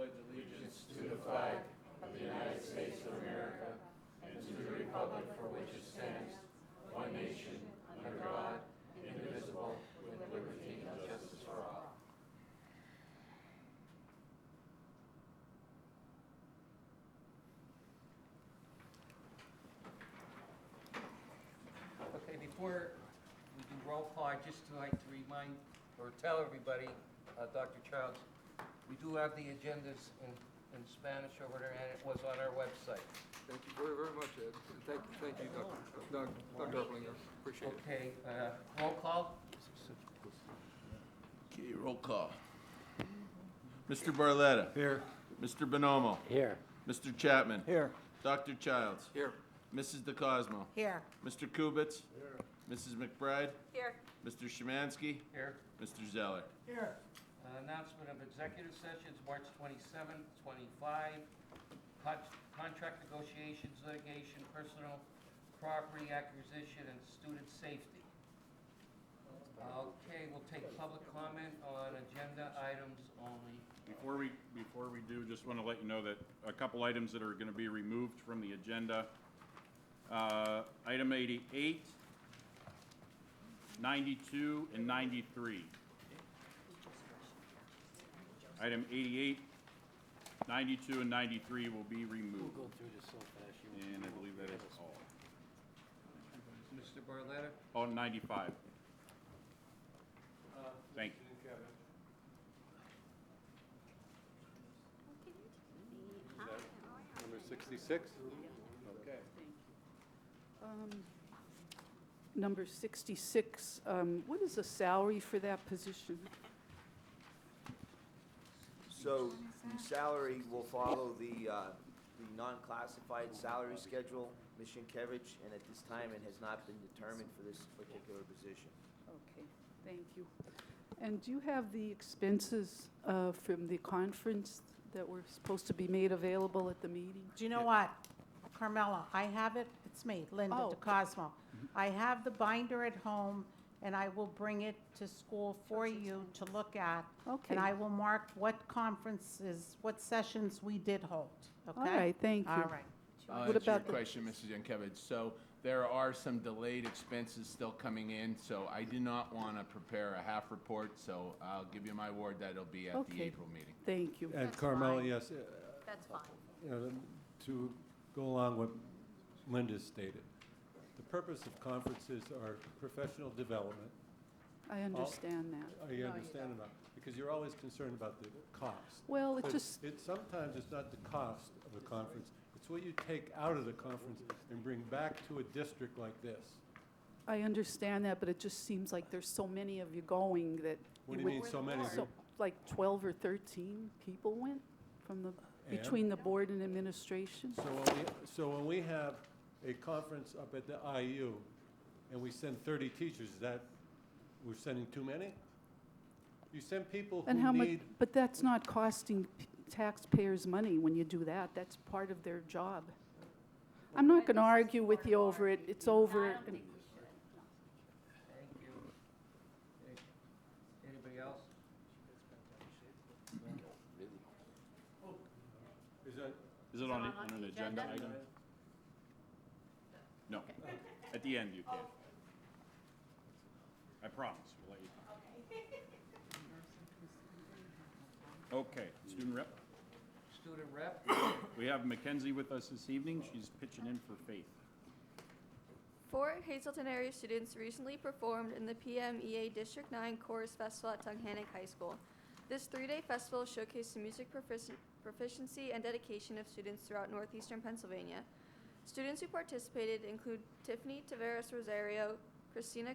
pledge allegiance to the flag of the United States of America and to the republic for which it stands, one nation, under God, indivisible, with liberty and justice for all. Okay, before we do roll call, I'd just like to remind or tell everybody, Dr. Childs, we do have the agendas in Spanish over there, and it was on our website. Thank you very, very much, Ed. And thank you, Dr. Erplinger. Appreciate it. Okay, roll call? Okay, roll call. Mr. Barletta. Here. Mr. Bonomo. Here. Mr. Chapman. Here. Dr. Childs. Here. Mrs. DeCosmo. Here. Mr. Kubitz. Here. Mrs. McBride. Here. Mr. Szymanski. Here. Mr. Zeller. Here. Announcement of executive sessions, March 27th, 25. Contract negotiations, litigation, personal property acquisition, and student safety. Okay, we'll take public comment on agenda items only. Before we do, just want to let you know that a couple items that are going to be removed from the agenda. Item 88, 92, and 93. Item 88, 92, and 93 will be removed. We'll go through this so fast. And I believe that is all. Mr. Barletta? Oh, 95. Thank you. Number 66? Okay. Number 66, what is the salary for that position? So the salary will follow the non-classified salary schedule, Ms. Sienkiewicz, and at this time, it has not been determined for this particular position. Okay, thank you. And do you have the expenses from the conference that were supposed to be made available at the meeting? Do you know what, Carmela, I have it, it's me, Linda Oh. DeCosmo. I have the binder at home, and I will bring it to school for you to look at. Okay. And I will mark what conferences, what sessions we did hold, okay? All right, thank you. All right. I'll What answer about your question, Mrs. Yankovic. So there are some delayed expenses still coming in, so I do not want to prepare a half report, so I'll give you my word that it'll be at the Okay. April meeting. Thank you. And That's Carmela, fine. yes, That's fine. you know, to go along with Linda stated, the purpose of conferences are professional development. I understand that. You understand that? Because you're always concerned about the cost. Well, it But just, sometimes it's not the cost of a conference, it's what you take out of the conference and bring back to a district like this. I understand that, but it just seems like there's so many of you going that. What do you mean, so many? So, like 12 or 13 people went from the, And? between the board and administration? So when we have a conference up at the IU and we send 30 teachers, is that, we're sending too many? You send people And who how much, need, but that's not costing taxpayers money when you do that. That's part of their job. I'm not going to argue with you over it. It's over. Thank you. Okay. Anybody else? Is it on an agenda item? No. At the end, you can. I promise, we'll let you. Okay, student rep. Student rep? We have Mackenzie with us this evening. She's pitching in for Faith. 4 Hazleton area students recently performed in the PMEA District 9 Chorus Festival at Tunkhannock High School. This 3-day festival showcased the music proficiency and dedication of students throughout northeastern Pennsylvania. Students who participated include Tiffany Taveras Rosario, Christina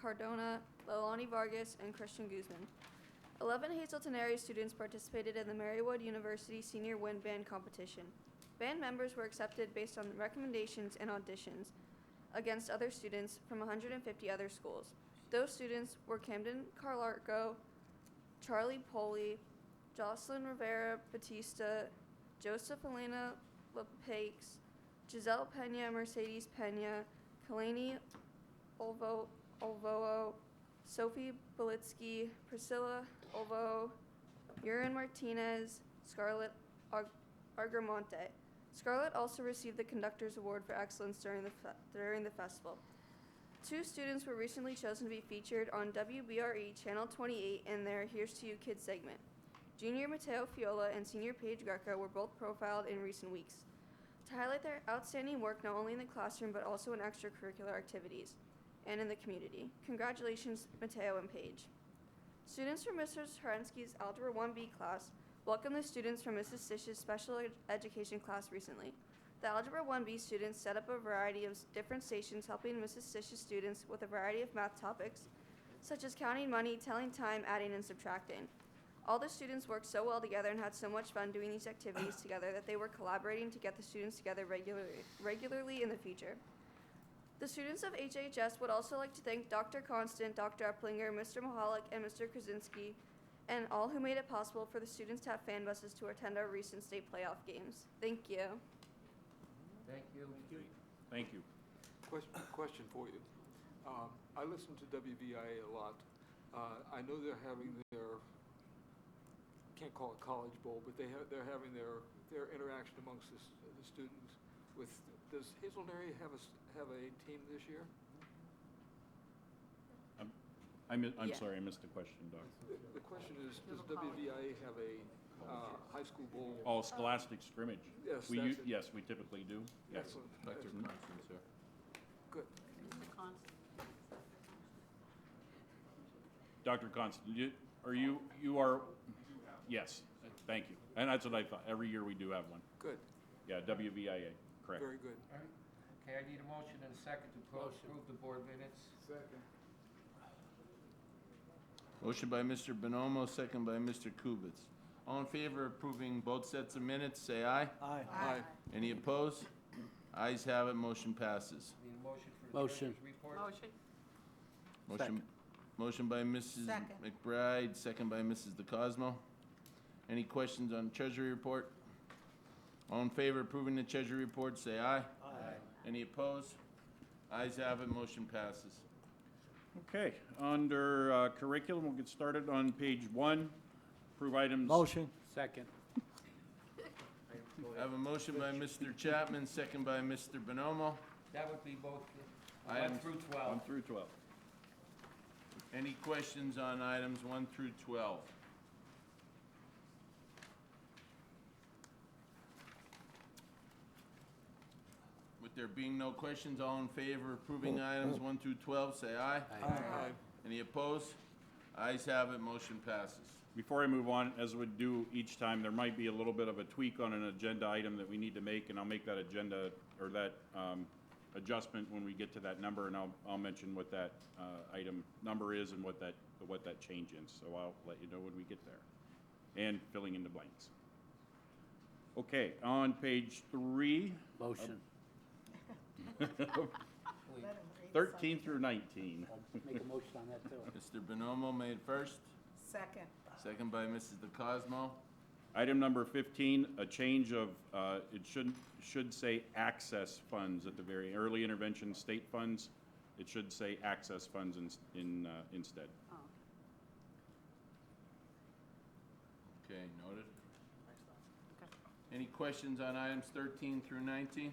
Cardona, Leilani Vargas, and Christian Guzman. 11 Hazleton area students participated in the Marywood University Senior Wind Band competition. Band members were accepted based on recommendations and auditions against other students from 150 other schools. Those students were Camden Carlarco, Charlie Poli, Jocelyn Rivera Batista, Joseph Elena LePakes, Giselle Pena, Mercedes Pena, Kalani Olvoo, Sophie Belitsky, Priscilla Olvoo, Urin Martinez, Scarlett Argamonte. Scarlett also received the Conductor's Award for Excellence during the festival. 2 students were recently chosen to be featured on WBRE Channel 28 in their Here's to You Kids segment. Junior Mateo Fiola and Senior Paige Greco were both profiled in recent weeks to highlight their outstanding work not only in the classroom but also in extracurricular activities and in the community. Congratulations, Mateo and Paige. Students from Mr. Herensky's Algebra 1B class welcomed the students from Mrs. Stish's special education class recently. The Algebra 1B students set up a variety of different stations helping Mrs. Stish's students with a variety of math topics, such as counting money, telling time, adding, and subtracting. All the students worked so well together and had so much fun doing these activities together that they were collaborating to get the students together regularly in the future. The students of HHS would also like to thank Dr. Constant, Dr. Eplinger, Mr. Mahalik, and Mr. Krasinski, and all who made it possible for the students to have fan buses to attend our recent state playoff games. Thank you. Thank you. Thank you. Question for you. I listen to WVIA a lot. I know they're having their, can't call it College Bowl, but they're having their interaction amongst the students. Does Hazelton area have a team this year? I'm Yeah. sorry, I missed the question, Doc. The question is, does WVIA have a high school bowl? Oh, scholastic scrimmage. Yes, We that's it. Yes, we typically do. Yes. Excellent. Dr. Excellent. Constance, sir. Good. Dr. Constant, you are, yes, thank you. And that's what I thought. Every year we do have one. Good. Yeah, WVIA, correct. Very good. Okay, I need a motion and a second to approve the board minutes. Second. Motion by Mr. Bonomo, second by Mr. Kubitz. All in favor of approving both sets of minutes, say aye. Aye. Any opposed? Ayes have it, motion passes. Need a motion for the Motion. treasurer's report? Motion by Mrs. Second. McBride, second by Mrs. DeCosmo. Any questions on the Treasury report? All in favor of approving the Treasury report, say aye. Any opposed? Ayes have it, motion passes. Okay, under curriculum, we'll get started on page 1. Approve items. Motion. Second. I have a motion by Mr. Chapman, second by Mr. Bonomo. That would be both 1 Items through 1 12. through 12. Any questions on items 1 through 12? With there being no questions, all in favor of approving items 1 through 12, say aye. Aye. Any opposed? Ayes have it, motion passes. Before I move on, as we do each time, there might be a little bit of a tweak on an agenda item that we need to make, and I'll make that agenda, or that adjustment when we get to that number, and I'll mention what that item number is and what that change is. So I'll let you know when we get there. And filling in the blanks. Okay, on page 3. Motion. 13 through 19. Make a motion on that too. Mr. Bonomo made first, Second. second by Mrs. DeCosmo. Item number 15, a change of, it should say access funds at the very, early intervention state funds. It should say access funds instead. Okay, noted. Any questions on items 13 through 19?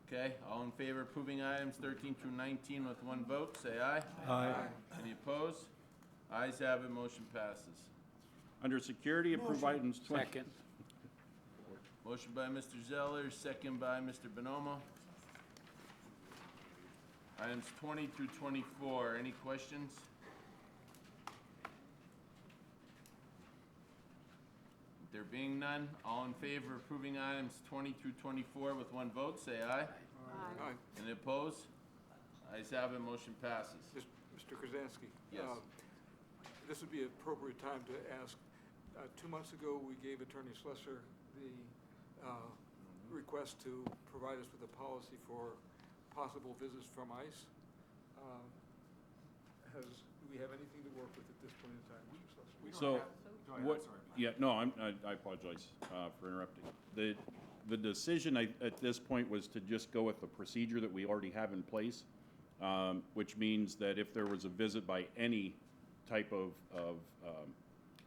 Okay, all in favor of approving items 13 through 19 with 1 vote, say aye. Aye. Any opposed? Ayes have it, motion passes. Under security, approve items 20. Second. Motion by Mr. Zeller, second by Mr. Bonomo. Items 20 through 24, any questions? There being none, all in favor of approving items 20 through 24 with 1 vote, say aye. Aye. Any opposed? Ayes have it, motion passes. Mr. Krasinski? Yes. This would be an appropriate time to ask. 2 months ago, we gave Attorney Slesser the request to provide us with a policy for possible visits from ICE. Do we have anything to work with at this point in time, Mr. Slesser? So, I apologize for interrupting. The decision at this point was to just go with the procedure that we already have in place, which means that if there was a visit by any type of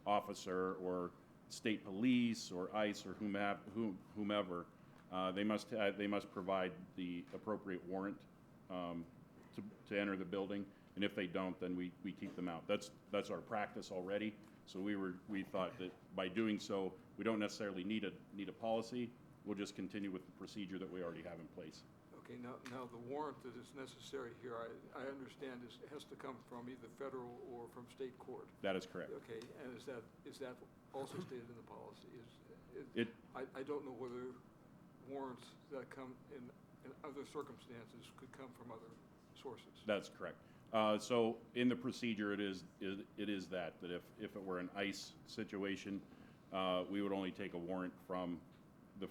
officer or state police or ICE or whomever, they must provide the appropriate warrant to enter the building, and if they don't, then we keep them out. That's our practice already. So we thought that by doing so, we don't necessarily need a policy. We'll just continue with the procedure that we already have in place. Okay, now the warrant that is necessary here, I understand has to come from either federal or from state court. That is correct. Okay, and is that also stated in the policy? I don't know whether warrants that come in other circumstances could come from other sources. That's correct. So in the procedure, it is that if it were an ICE situation, we would only take a warrant from at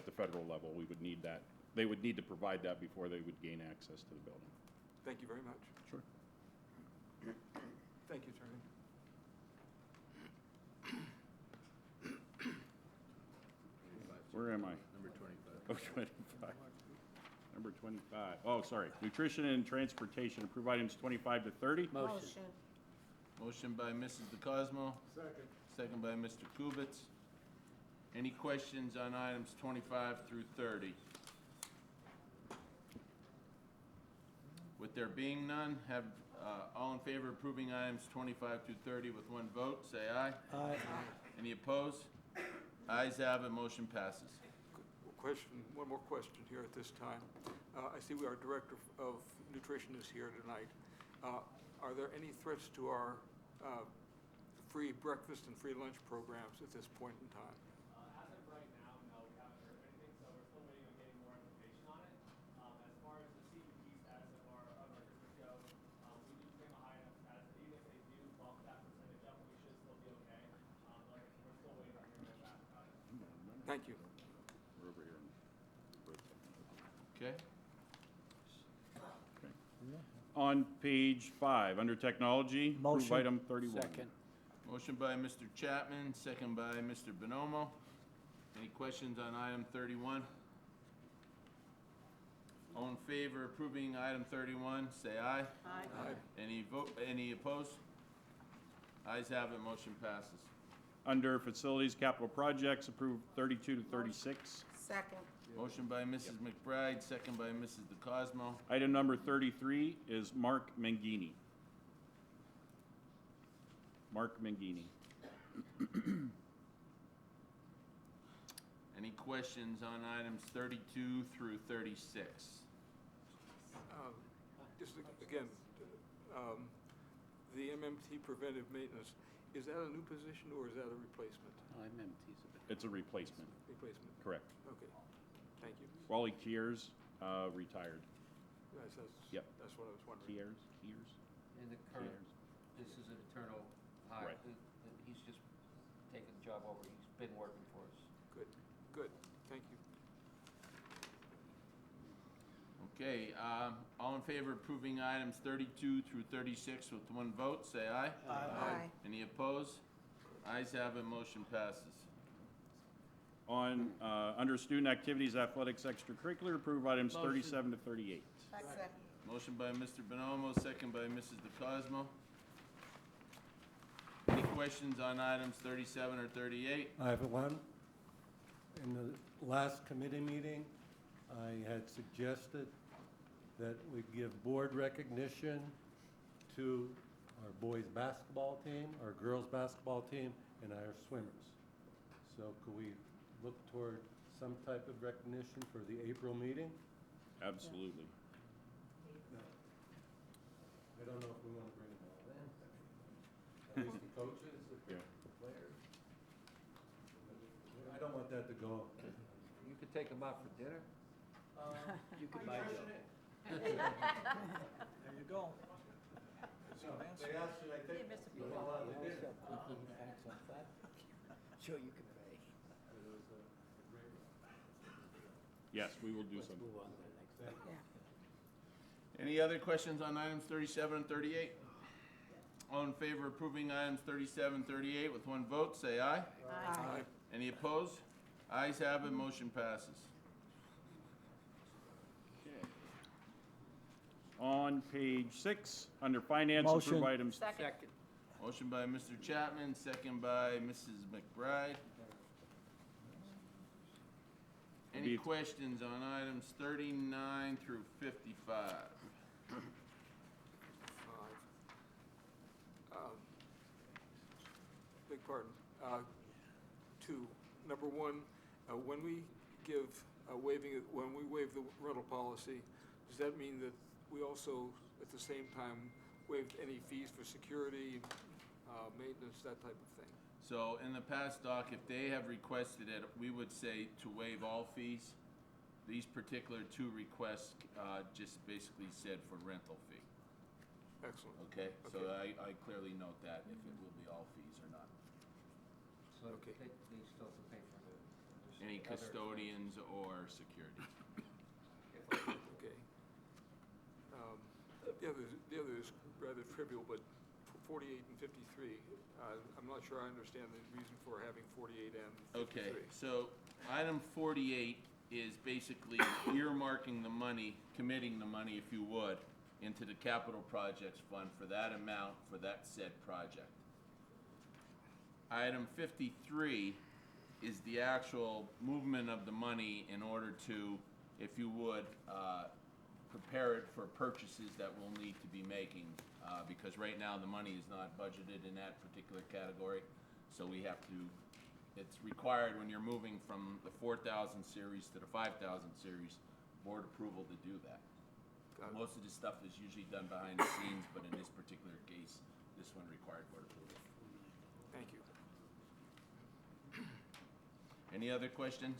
the federal level. We would need that. They would need to provide that before they would gain access to the building. Thank you very much. Sure. Thank you, Attorney. Where am I? Number 25. Oh, 25. Number 25. Oh, sorry. Nutrition and transportation. Approve items 25 to 30. Motion. Motion by Mrs. DeCosmo. Second. Second by Mr. Kubitz. Any questions on items 25 through 30? With there being none, have all in favor of approving items 25 through 30 with one vote, say aye. Aye. Any opposed? Ayes have it, motion passes. One more question here at this time. I see our Director of Nutrition is here tonight. Are there any threats to our free breakfast and free lunch programs at this point in time? As of right now, no, we haven't heard of anything, so we're still waiting on getting more information on it. As far as the CBP status of our district goes, we do claim a high enough status that even if they do bump that percentage up, we should still be okay. But we're still waiting on hearing back about it. Thank you. We're over here. Okay? On page 5, under technology, approve item 31. Motion by Mr. Chapman, second by Mr. Bonomo. Any questions on item 31? All in favor of approving item 31, say aye. Aye. Any opposed? Ayes have it, motion passes. Under facilities, capital projects, approve 32 to 36. Second. Motion by Mrs. McBride, second by Mrs. DeCosmo. Item number 33 is Mark Mangini. Mark Mangini. Any questions on items 32 through 36? Just again, the MMT preventive maintenance, is that a new position or is that a replacement? It's a replacement, Replacement, correct. okay. Thank you. Wally Kiers, retired. Yep. That's what I was wondering. Kiers? In the current, this is an eternal hire. Right. He's just taken the job over. He's been working for us. Good, thank you. Okay, all in favor of approving items 32 through 36 with one vote, say aye. Aye. Any opposed? Ayes have it, motion passes. On, under student activities, athletics, extracurricular, approve items 37 to 38. Second. Motion by Mr. Bonomo, second by Mrs. DeCosmo. Any questions on items 37 or 38? I have one. In the last committee meeting, I had suggested that we give board recognition to our boys' basketball team, our girls' basketball team, and our swimmers. So could we look toward some type of recognition for the April meeting? Absolutely. I don't know if we want to bring them all in. At least the coaches, the players. I don't want that to go. You could take him out for dinner. You could buy it. There you go. They asked, should I take? You want a lot of dinner? Sure, you can pay. Yes, we will do some. Move on to the next one. Any other questions on items 37 and 38? All in favor of approving items 37 and 38 with one vote, say aye. Aye. Any opposed? Ayes have it, motion passes. On page 6, under finance, approve Motion. items. Second. Motion by Mr. Chapman, second by Mrs. McBride. Any questions on items 39 through 55? Beg pardon. Two. Number one, when we give, when we waive the rental policy, does that mean that we also, at the same time, waived any fees for security, maintenance, that type of thing? So in the past, Doc, if they have requested it, we would say to waive all fees. These particular two requests just basically said for rental fee. Excellent. Okay? So Okay. I clearly note that if it will be all fees or not. So Okay. they still have to pay for the Any other- custodians or security. Okay. The other is rather trivial, but 48 and 53, I'm not sure I understand the reason for having 48 and 53. Okay, so item 48 is basically earmarking the money, committing the money, if you would, into the capital projects fund for that amount for that said project. Item 53 is the actual movement of the money in order to, if you would, prepare it for purchases that we'll need to be making, because right now the money is not budgeted in that particular category, so we have to, it's required when you're moving from the 4,000 series to the 5,000 series, board approval to do that. Got it. Most of this stuff is usually done behind the scenes, but in this particular case, this one required board approval. Thank you. Any other questions?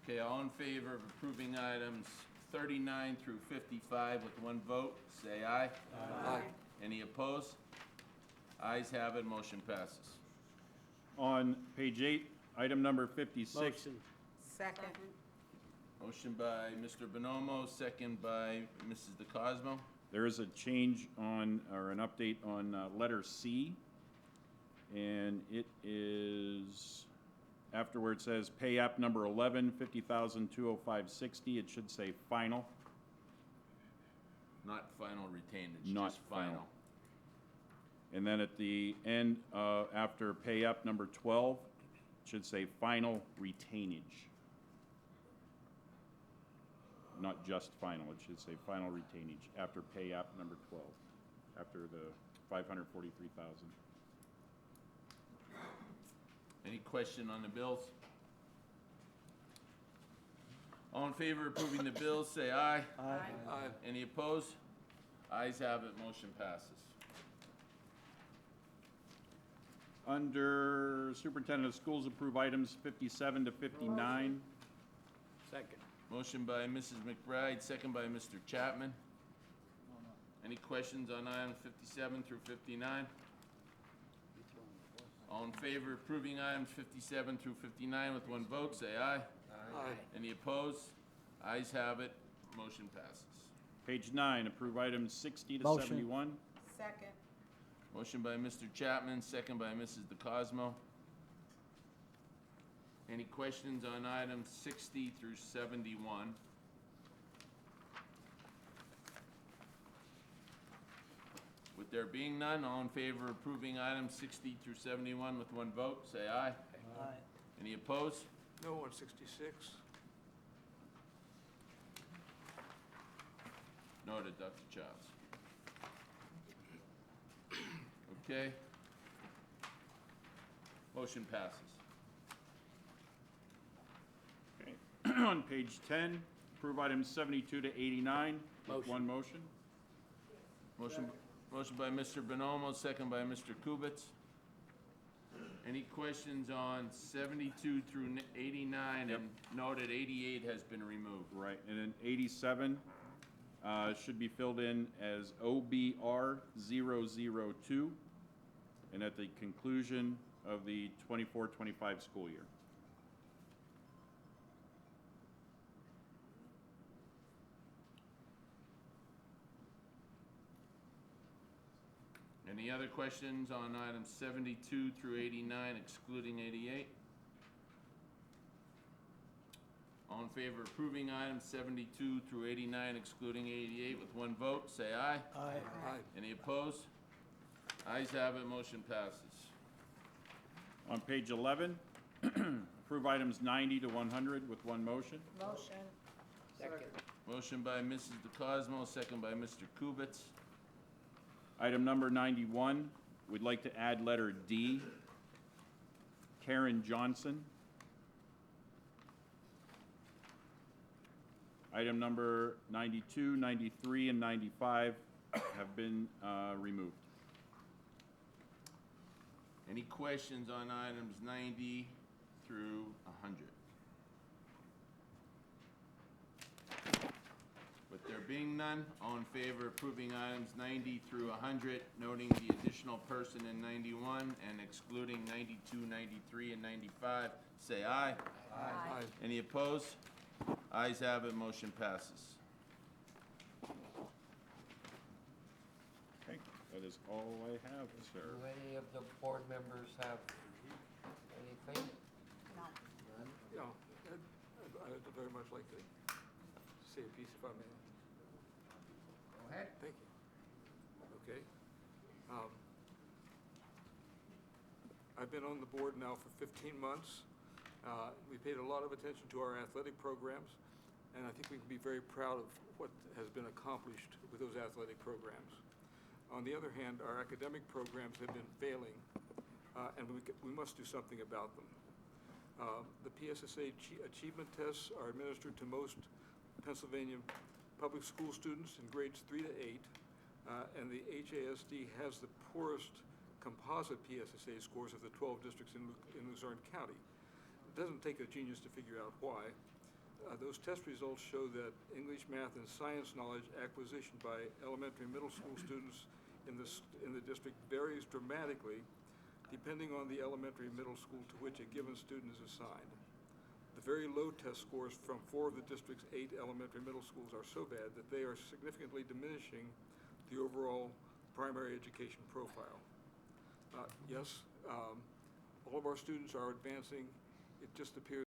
Okay, all in favor of approving items 39 through 55 with one vote, say aye. Aye. Any opposed? Ayes have it, motion passes. On page 8, item number 56. Motion. Second. Motion by Mr. Bonomo, second by Mrs. DeCosmo. There is a change on, or an update on letter C, and it is, after where it says pay app number 11, 50,205.60, it should say final. Not final retainage, Not just final. final. And then at the end, after pay app number 12, it should say final retainage. Not just final, it should say final retainage after pay app number 12, after the 543,000. Any question on the bills? All in favor of approving the bills, say aye. Aye. Aye. Any opposed? Ayes have it, motion passes. Under Superintendent of Schools, approve items 57 to 59. Second. Motion by Mrs. McBride, second by Mr. Chapman. Any questions on items 57 through 59? All in favor of approving items 57 through 59 with one vote, say aye. Aye. Any opposed? Ayes have it, motion passes. Page 9, approve items 60 to Motion. 71. Second. Motion by Mr. Chapman, second by Mrs. DeCosmo. Any questions on items 60 through 71? With there being none, all in favor of approving items 60 through 71 with one vote, say aye. Aye. Any opposed? No on 66. Noted, Dr. Childs. Okay. Motion passes. Okay. On page 10, approve items 72 to 89 with Motion. one motion. Motion by Mr. Bonomo, second by Mr. Kubitz. Any questions on 72 through 89? Yep. And noted 88 has been removed. Right, and then 87 should be filled in as OBR 002, and at the conclusion of the 24-25 school year. Any other questions on items 72 through 89, excluding 88? All in favor of approving items 72 through 89, excluding 88 with one vote, say aye. Aye. Aye. Any opposed? Ayes have it, motion passes. On page 11, approve items 90 to 100 with one motion. Motion. Second. Motion by Mrs. DeCosmo, second by Mr. Kubitz. Item number 91, we'd like to add letter D, Karen Johnson. Item number 92, 93, and 95 have been removed. Any questions on items 90 through 100? With there being none, all in favor of approving items 90 through 100, noting the additional person in 91 and excluding 92, 93, and 95, say aye. Aye. Any opposed? Ayes have it, motion passes. Okay, that is all I have, sir. Do any of the board members have anything? Yeah, I'd very much like to say a piece if I may. Go ahead. Thank you. Okay. I've been on the board now for 15 months. We paid a lot of attention to our athletic programs, and I think we can be very proud of what has been accomplished with those athletic programs. On the other hand, our academic programs have been failing, and we must do something about them. The PSSA achievement tests are administered to most Pennsylvania public school students in grades 3 to 8, and the HASD has the poorest composite PSSA scores of the 12 districts in Luzerne County. It doesn't take a genius to figure out why. Those test results show that English, math, and science knowledge acquisition by elementary and middle school students in the district varies dramatically depending on the elementary and middle school to which a given student is assigned. The very low test scores from 4 of the district's 8 elementary and middle schools are so bad that they are significantly diminishing the overall primary education profile. Yes, all of our students are advancing. It just appears